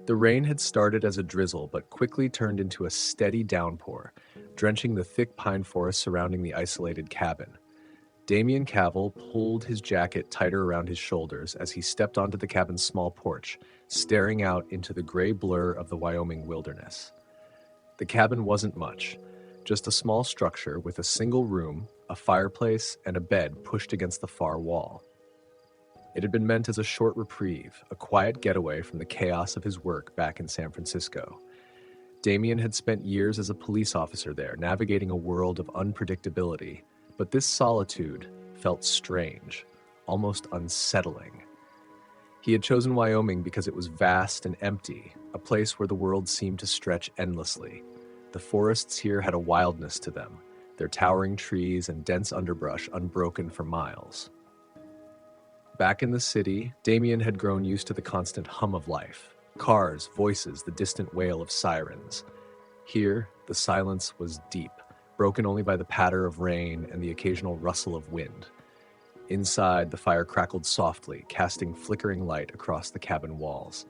The rain had started as a drizzle but quickly turned into a steady downpour, drenching the thick pine forest surrounding the isolated cabin. Damien Cavell pulled his jacket tighter around his shoulders as he stepped onto the cabin's small porch, staring out into the gray blur of the Wyoming wilderness. The cabin wasn't much, just a small structure with a single room, a fireplace, and a bed pushed against the far wall. It had been meant as a short reprieve, a quiet getaway from the chaos of his work back in San Francisco. Damien had spent years as a police officer there, navigating a world of unpredictability, but this solitude felt strange, almost unsettling. He had chosen Wyoming because it was vast and empty, a place where the world seemed to stretch endlessly. The forests here had a wildness to them, their towering trees and dense underbrush unbroken for miles. Back in the city, Damien had grown used to the constant hum of life. Cars, voices, the distant wail of sirens. Here, the silence was deep, broken only by the patter of rain and the occasional rustle of wind. Inside, the fire crackled softly, casting flickering light across the cabin walls.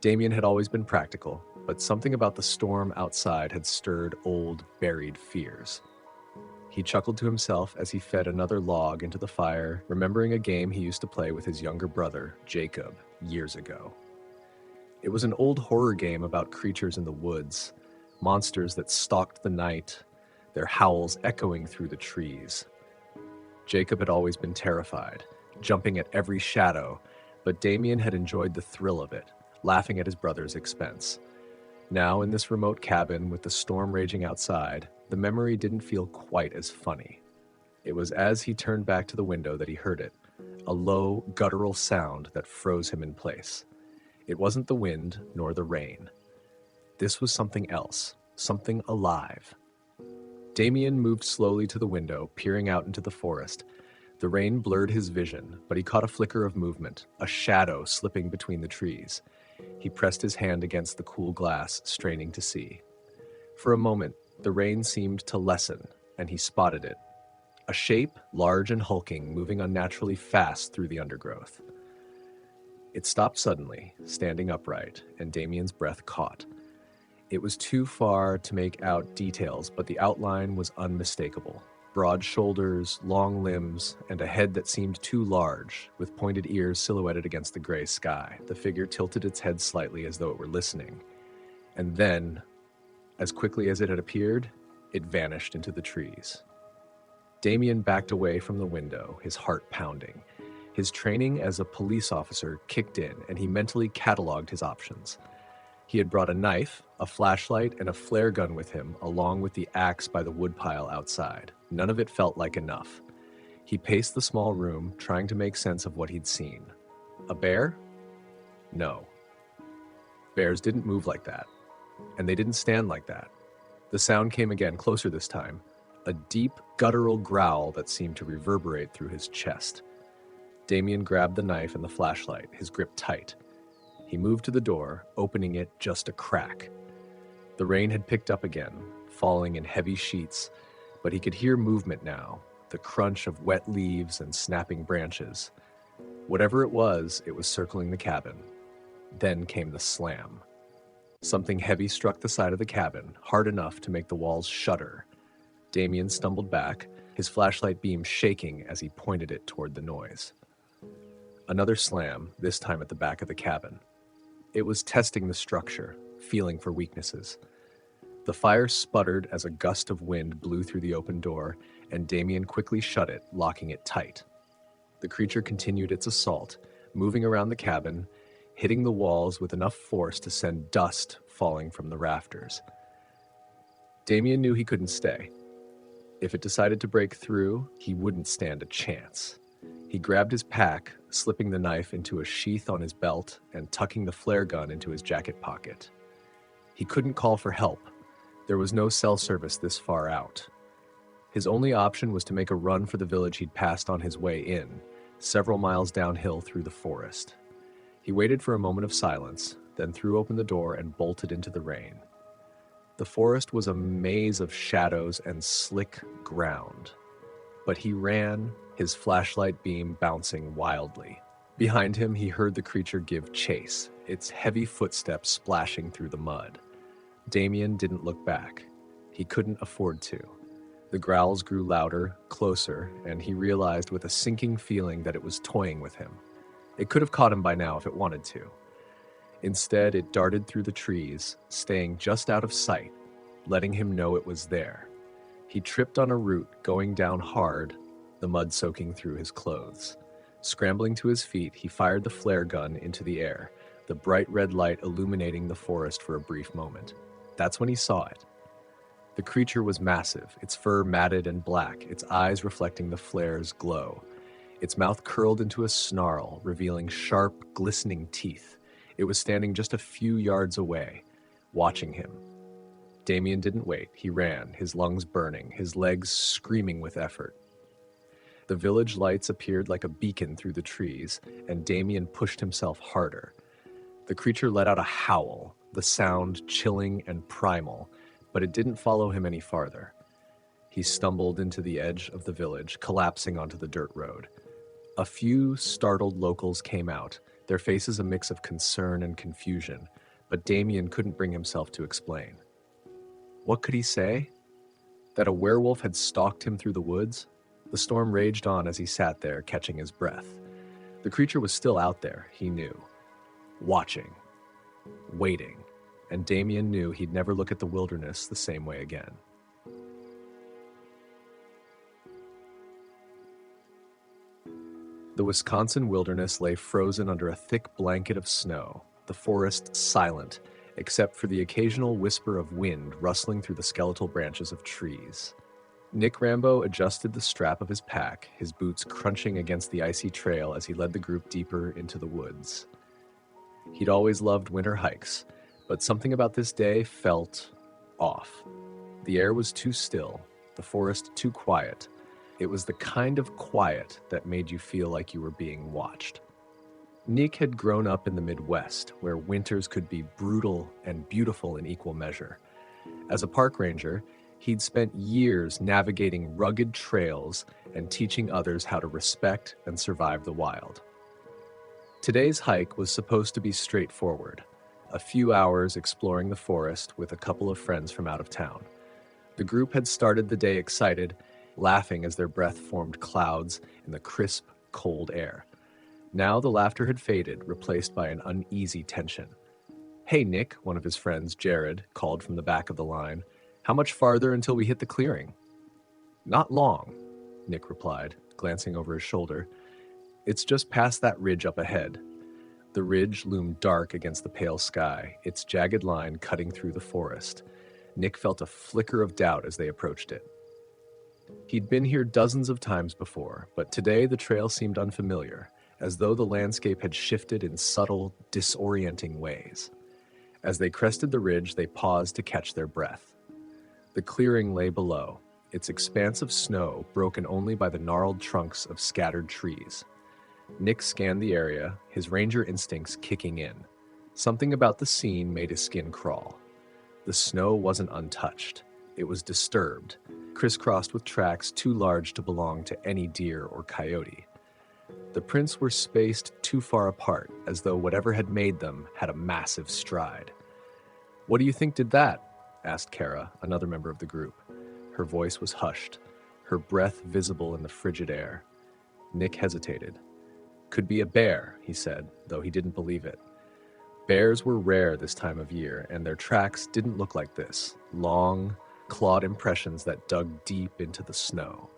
Damien had always been practical, but something about the storm outside had stirred old, buried fears. He chuckled to himself as he fed another log into the fire, remembering a game he used to play with his younger brother, Jacob, years ago. It was an old horror game about creatures in the woods, monsters that stalked the night, their howls echoing through the trees. Jacob had always been terrified, jumping at every shadow, but Damien had enjoyed the thrill of it, laughing at his brother's expense. Now, in this remote cabin with the storm raging outside, the memory didn't feel quite as funny. It was as he turned back to the window that he heard it, a low, guttural sound that froze him in place. It wasn't the wind nor the rain. This was something else, something alive. Damien moved slowly to the window, peering out into the forest. The rain blurred his vision, but he caught a flicker of movement, a shadow slipping between the trees. He pressed his hand against the cool glass, straining to see. For a moment, the rain seemed to lessen, and he spotted it. A shape, large and hulking, moving unnaturally fast through the undergrowth. It stopped suddenly, standing upright, and Damien's breath caught. It was too far to make out details, but the outline was unmistakable. Broad shoulders, long limbs, and a head that seemed too large, with pointed ears silhouetted against the gray sky. The figure tilted its head slightly as though it were listening. And then, as quickly as it had appeared, it vanished into the trees. Damien backed away from the window, his heart pounding. His training as a police officer kicked in, and he mentally cataloged his options. He had brought a knife, a flashlight, and a flare gun with him, along with the axe by the woodpile outside. None of it felt like enough. He paced the small room, trying to make sense of what he'd seen. A bear? No. Bears didn't move like that, and they didn't stand like that. The sound came again, closer this time, a deep, guttural growl that seemed to reverberate through his chest. Damien grabbed the knife and the flashlight, his grip tight. He moved to the door, opening it just a crack. The rain had picked up again, falling in heavy sheets, but he could hear movement now, the crunch of wet leaves and snapping branches. Whatever it was circling the cabin. Then came the slam. Something heavy struck the side of the cabin, hard enough to make the walls shudder. Damien stumbled back, his flashlight beam shaking as he pointed it toward the noise. Another slam, this time at the back of the cabin. It was testing the structure, feeling for weaknesses. The fire sputtered as a gust of wind blew through the open door, and Damien quickly shut it, locking it tight. The creature continued its assault, moving around the cabin, hitting the walls with enough force to send dust falling from the rafters. Damien knew he couldn't stay. If it decided to break through, he wouldn't stand a chance. He grabbed his pack, slipping the knife into a sheath on his belt and tucking the flare gun into his jacket pocket. He couldn't call for help. There was no cell service this far out. His only option was to make a run for the village he'd passed on his way in, several miles downhill through the forest. He waited for a moment of silence, then threw open the door and bolted into the rain. The forest was a maze of shadows and slick ground, but he ran, his flashlight beam bouncing wildly. Behind him, he heard the creature give chase, its heavy footsteps splashing through the mud. Damien didn't look back. He couldn't afford to. The growls grew louder, closer, and he realized with a sinking feeling that it was toying with him. It could have caught him by now if it wanted to. Instead, it darted through the trees, staying just out of sight, letting him know it was there. He tripped on a root, going down hard, the mud soaking through his clothes. Scrambling to his feet, he fired the flare gun into the air, the bright red light illuminating the forest for a brief moment. That's when he saw it. The creature was massive, its fur matted and black, its eyes reflecting the flare's glow. Its mouth curled into a snarl, revealing sharp, glistening teeth. It was standing just a few yards away, watching him. Damien didn't wait. He ran, his lungs burning, his legs screaming with effort. The village lights appeared like a beacon through the trees, and Damien pushed himself harder. The creature let out a howl, the sound chilling and primal, but it didn't follow him any farther. He stumbled into the edge of the village, collapsing onto the dirt road. A few startled locals came out, their faces a mix of concern and confusion, but Damien couldn't bring himself to explain. What could he say? That a werewolf had stalked him through the woods? The storm raged on as he sat there, catching his breath. The creature was still out there, he knew. Watching. Waiting. And Damien knew he'd never look at the wilderness the same way again. The Wisconsin wilderness lay frozen under a thick blanket of snow, the forest silent, except for the occasional whisper of wind rustling through the skeletal branches of trees. Nick Rambo adjusted the strap of his pack, his boots crunching against the icy trail as he led the group deeper into the woods. He'd always loved winter hikes, but something about this day felt off. The air was too still, the forest too quiet. It was the kind of quiet that made you feel like you were being watched. Nick had grown up in the Midwest, where winters could be brutal and beautiful in equal measure. As a park ranger, he'd spent years navigating rugged trails and teaching others how to respect and survive the wild. Today's hike was supposed to be straightforward, a few hours exploring the forest with a couple of friends from out of town. The group had started the day excited, laughing as their breath formed clouds in the crisp, cold air. Now the laughter had faded, replaced by an uneasy tension. "Hey, Nick," one of his friends, Jared, called from the back of the line. "How much farther until we hit the clearing?" "Not long," Nick replied, glancing over his shoulder. "It's just past that ridge up ahead." The ridge loomed dark against the pale sky, its jagged line cutting through the forest. Nick felt a flicker of doubt as they approached it. He'd been here dozens of times before, but today the trail seemed unfamiliar, as though the landscape had shifted in subtle, disorienting ways. As they crested the ridge, they paused to catch their breath. The clearing lay below, its expanse of snow broken only by the gnarled trunks of scattered trees. Nick scanned the area, his ranger instincts kicking in. Something about the scene made his skin crawl. The snow wasn't untouched. It was disturbed, crisscrossed with tracks too large to belong to any deer or coyote. The prints were spaced too far apart, as though whatever had made them had a massive stride. "What do you think did that?" asked Kara, another member of the group. Her voice was hushed, her breath visible in the frigid air. Nick hesitated. "Could be a bear," he said, though he didn't believe it. Bears were rare this time of year, and their tracks didn't look like this, long, clawed impressions that dug deep into the snow.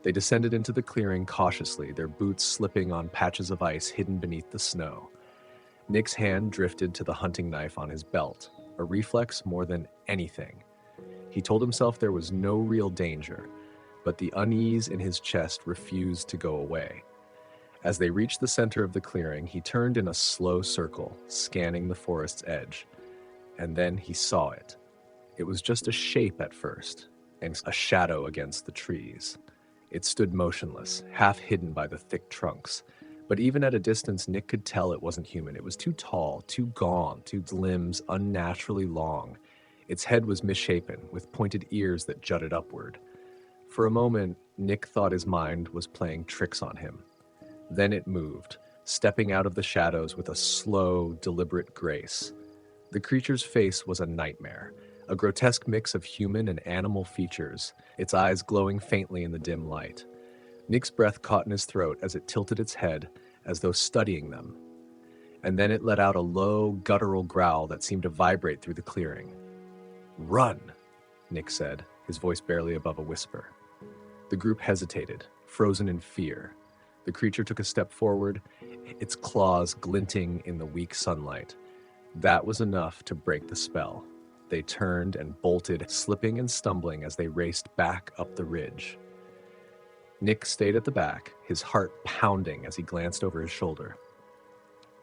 They descended into the clearing cautiously, their boots slipping on patches of ice hidden beneath the snow. Nick's hand drifted to the hunting knife on his belt, a reflex more than anything. He told himself there was no real danger, but the unease in his chest refused to go away. As they reached the center of the clearing, he turned in a slow circle, scanning the forest's edge. And then he saw it. It was just a shape at first, and a shadow against the trees. It stood motionless, half hidden by the thick trunks. But even at a distance, Nick could tell it wasn't human. It was too tall, too gaunt, its limbs unnaturally long. Its head was misshapen, with pointed ears that jutted upward. For a moment, Nick thought his mind was playing tricks on him. Then it moved, stepping out of the shadows with a slow, deliberate grace. The creature's face was a nightmare, a grotesque mix of human and animal features, its eyes glowing faintly in the dim light. Nick's breath caught in his throat as it tilted its head, as though studying them. And then it let out a low, guttural growl that seemed to vibrate through the clearing. "Run," Nick said, his voice barely above a whisper. The group hesitated, frozen in fear. The creature took a step forward, its claws glinting in the weak sunlight. That was enough to break the spell. They turned and bolted, slipping and stumbling as they raced back up the ridge. Nick stayed at the back, his heart pounding as he glanced over his shoulder.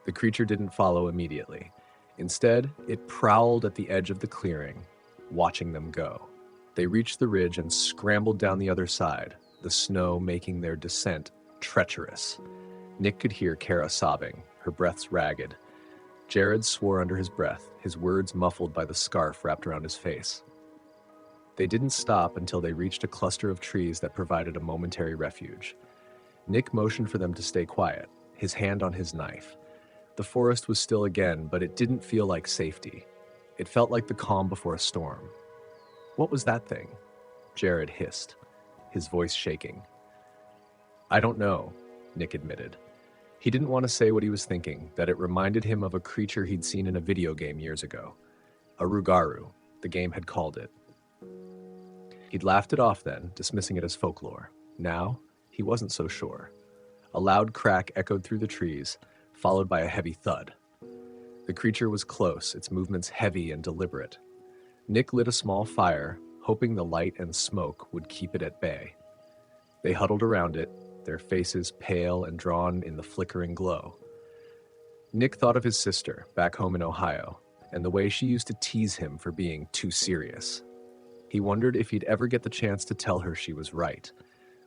The creature didn't follow immediately. Instead, it prowled at the edge of the clearing, watching them go. They reached the ridge and scrambled down the other side, the snow making their descent treacherous. Nick could hear Kara sobbing, her breaths ragged. Jared swore under his breath, his words muffled by the scarf wrapped around his face. They didn't stop until they reached a cluster of trees that provided a momentary refuge. Nick motioned for them to stay quiet, his hand on his knife. The forest was still again, but it didn't feel like safety. It felt like the calm before a storm. "What was that thing?" Jared hissed, his voice shaking. "I don't know," Nick admitted. He didn't want to say what he was thinking, that it reminded him of a creature he'd seen in a video game years ago. A rugaru, the game had called it. He'd laughed it off then, dismissing it as folklore. Now, he wasn't so sure. A loud crack echoed through the trees, followed by a heavy thud. The creature was close, its movements heavy and deliberate. Nick lit a small fire, hoping the light and smoke would keep it at bay. They huddled around it, their faces pale and drawn in the flickering glow. Nick thought of his sister, back home in Ohio, and the way she used to tease him for being too serious. He wondered if he'd ever get the chance to tell her she was right.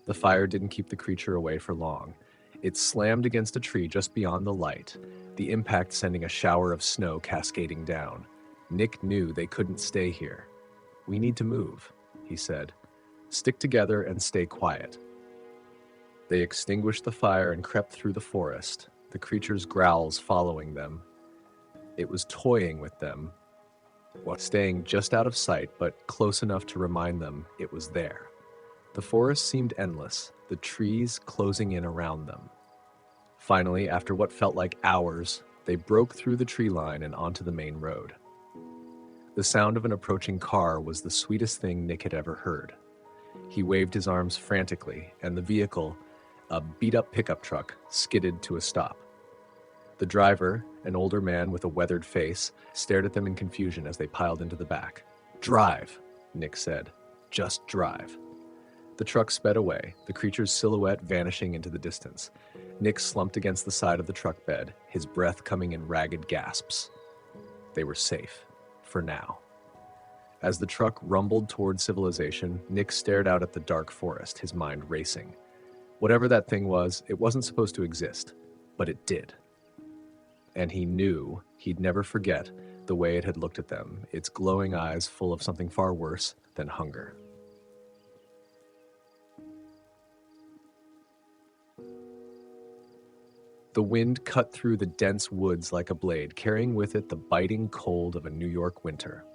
The fire didn't keep the creature away for long. It slammed against a tree just beyond the light, the impact sending a shower of snow cascading down. Nick knew they couldn't stay here. "We need to move," he said. "Stick together and stay quiet." They extinguished the fire and crept through the forest, the creature's growls following them. It was toying with them, while staying just out of sight but close enough to remind them it was there. The forest seemed endless, the trees closing in around them. Finally, after what felt like hours, they broke through the tree line and onto the main road. The sound of an approaching car was the sweetest thing Nick had ever heard. He waved his arms frantically, and the vehicle, a beat-up pickup truck, skidded to a stop. The driver, an older man with a weathered face, stared at them in confusion as they piled into the back. "Drive," Nick said. "Just drive." The truck sped away, the creature's silhouette vanishing into the distance. Nick slumped against the side of the truck bed, his breath coming in ragged gasps. They were safe, for now. As the truck rumbled toward civilization, Nick stared out at the dark forest, his mind racing. Whatever that thing was, it wasn't supposed to exist, but it did. And he knew he'd never forget the way it had looked at them, its glowing eyes full of something far worse than hunger. The wind cut through the dense woods like a blade, carrying with it the biting cold of a New York winter.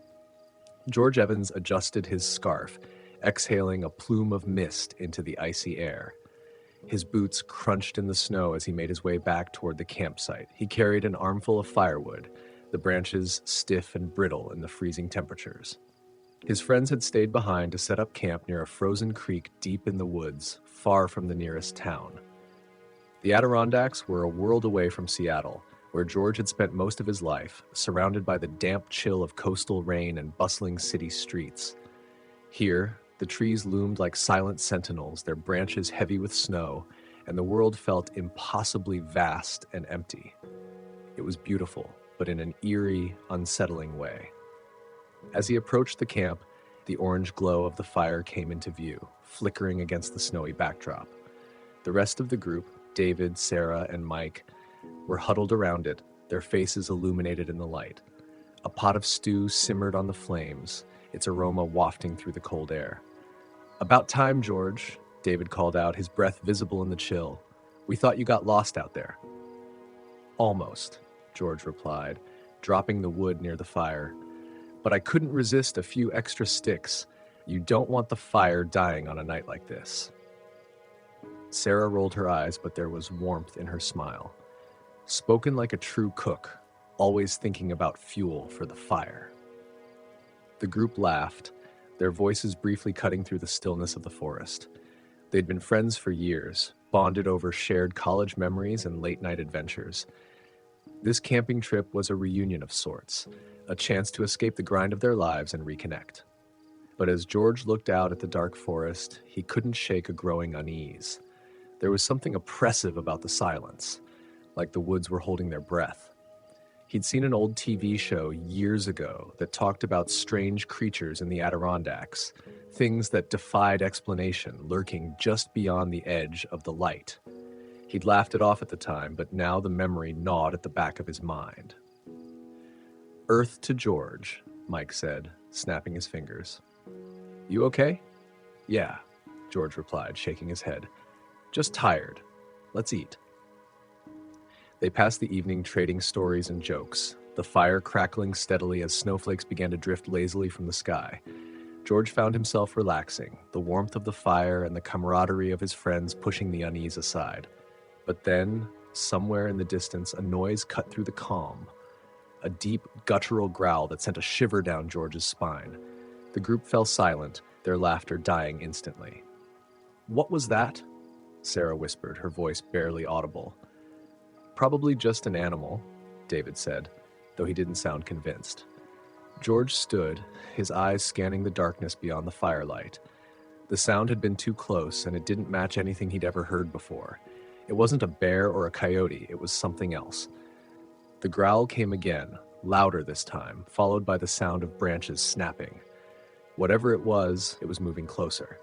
George Evans adjusted his scarf, exhaling a plume of mist into the icy air. His boots crunched in the snow as he made his way back toward the campsite. He carried an armful of firewood, the branches stiff and brittle in the freezing temperatures. His friends had stayed behind to set up camp near a frozen creek deep in the woods, far from the nearest town. The Adirondacks were a world away from Seattle, where George had spent most of his life, surrounded by the damp chill of coastal rain and bustling city streets. Here, the trees loomed like silent sentinels, their branches heavy with snow, and the world felt impossibly vast and empty. It was beautiful, but in an eerie, unsettling way. As he approached the camp, the orange glow of the fire came into view, flickering against the snowy backdrop. The rest of the group, David, Sarah, and Mike, were huddled around it, their faces illuminated in the light. A pot of stew simmered on the flames, its aroma wafting through the cold air. "About time, George," David called out, his breath visible in the chill. "We thought you got lost out there." Almost, George replied, dropping the wood near the fire. But I couldn't resist a few extra sticks. You don't want the fire dying on a night like this. Sarah rolled her eyes, but there was warmth in her smile. Spoken like a true cook, always thinking about fuel for the fire. The group laughed, their voices briefly cutting through the stillness of the forest. They'd been friends for years, bonded over shared college memories and late-night adventures. This camping trip was a reunion of sorts, a chance to escape the grind of their lives and reconnect. But as George looked out at the dark forest, he couldn't shake a growing unease. There was something oppressive about the silence, like the woods were holding their breath. He'd seen an old TV show years ago that talked about strange creatures in the Adirondacks, things that defied explanation lurking just beyond the edge of the light. He'd laughed it off at the time, but now the memory gnawed at the back of his mind. "Earth to George," Mike said, snapping his fingers. "You okay?" "Yeah," George replied, shaking his head. "Just tired. Let's eat." They passed the evening trading stories and jokes, the fire crackling steadily as snowflakes began to drift lazily from the sky. George found himself relaxing, the warmth of the fire and the camaraderie of his friends pushing the unease aside. But then, somewhere in the distance, a noise cut through the calm. A deep, guttural growl that sent a shiver down George's spine. The group fell silent, their laughter dying instantly. "What was that?" Sarah whispered, her voice barely audible. "Probably just an animal," David said, though he didn't sound convinced. George stood, his eyes scanning the darkness beyond the firelight. The sound had been too close, and it didn't match anything he'd ever heard before. It wasn't a bear or a coyote, it was something else. The growl came again, louder this time, followed by the sound of branches snapping. Whatever it was moving closer.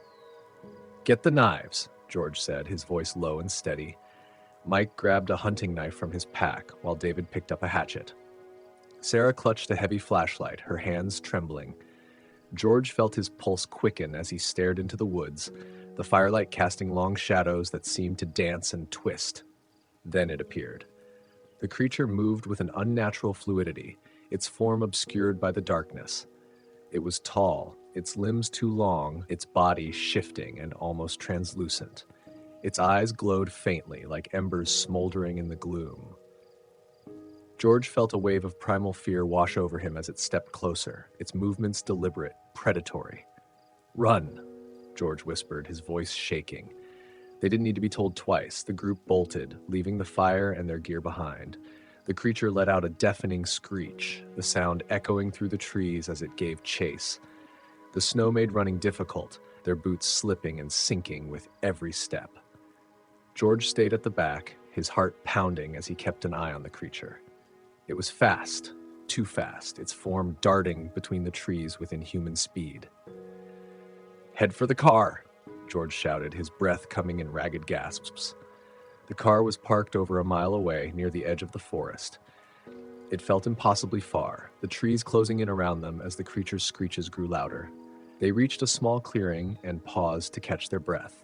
"Get the knives," George said, his voice low and steady. Mike grabbed a hunting knife from his pack, while David picked up a hatchet. Sarah clutched a heavy flashlight, her hands trembling. George felt his pulse quicken as he stared into the woods, the firelight casting long shadows that seemed to dance and twist. Then it appeared. The creature moved with an unnatural fluidity, its form obscured by the darkness. It was tall, its limbs too long, its body shifting and almost translucent. Its eyes glowed faintly, like embers smoldering in the gloom. George felt a wave of primal fear wash over him as it stepped closer, its movements deliberate, predatory. "Run," George whispered, his voice shaking. They didn't need to be told twice. The group bolted, leaving the fire and their gear behind. The creature let out a deafening screech, the sound echoing through the trees as it gave chase. The snow made running difficult, their boots slipping and sinking with every step. George stayed at the back, his heart pounding as he kept an eye on the creature. It was fast, too fast, its form darting between the trees within human speed. "Head for the car," George shouted, his breath coming in ragged gasps. The car was parked over a mile away, near the edge of the forest. It felt impossibly far, the trees closing in around them as the creature's screeches grew louder. They reached a small clearing and paused to catch their breath.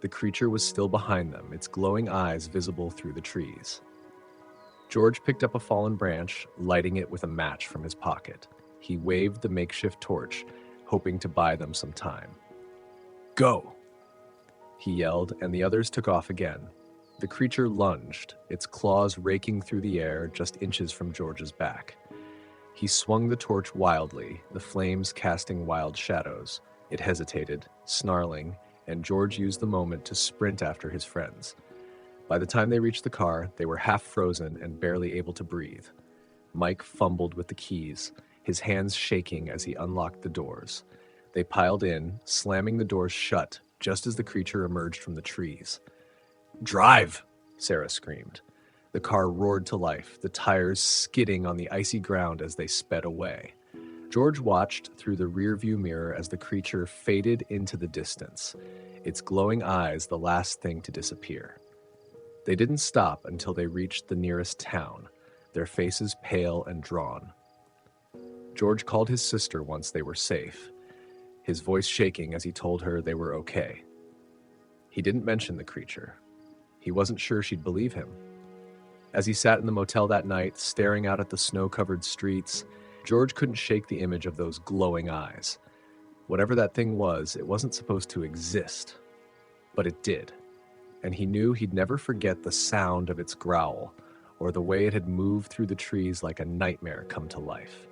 The creature was still behind them, its glowing eyes visible through the trees. George picked up a fallen branch, lighting it with a match from his pocket. He waved the makeshift torch, hoping to buy them some time. "Go!" he yelled, and the others took off again. The creature lunged, its claws raking through the air just inches from George's back. He swung the torch wildly, the flames casting wild shadows. It hesitated, snarling, and George used the moment to sprint after his friends. By the time they reached the car, they were half frozen and barely able to breathe. Mike fumbled with the keys, his hands shaking as he unlocked the doors. They piled in, slamming the doors shut just as the creature emerged from the trees. "Drive!" Sarah screamed. The car roared to life, the tires skidding on the icy ground as they sped away. George watched through the rearview mirror as the creature faded into the distance, its glowing eyes the last thing to disappear. They didn't stop until they reached the nearest town, their faces pale and drawn. George called his sister once they were safe, his voice shaking as he told her they were okay. He didn't mention the creature. He wasn't sure she'd believe him. As he sat in the motel that night, staring out at the snow-covered streets, George couldn't shake the image of those glowing eyes. Whatever that thing was, it wasn't supposed to exist. But it did, and he knew he'd never forget the sound of its growl, or the way it had moved through the trees like a nightmare come to life.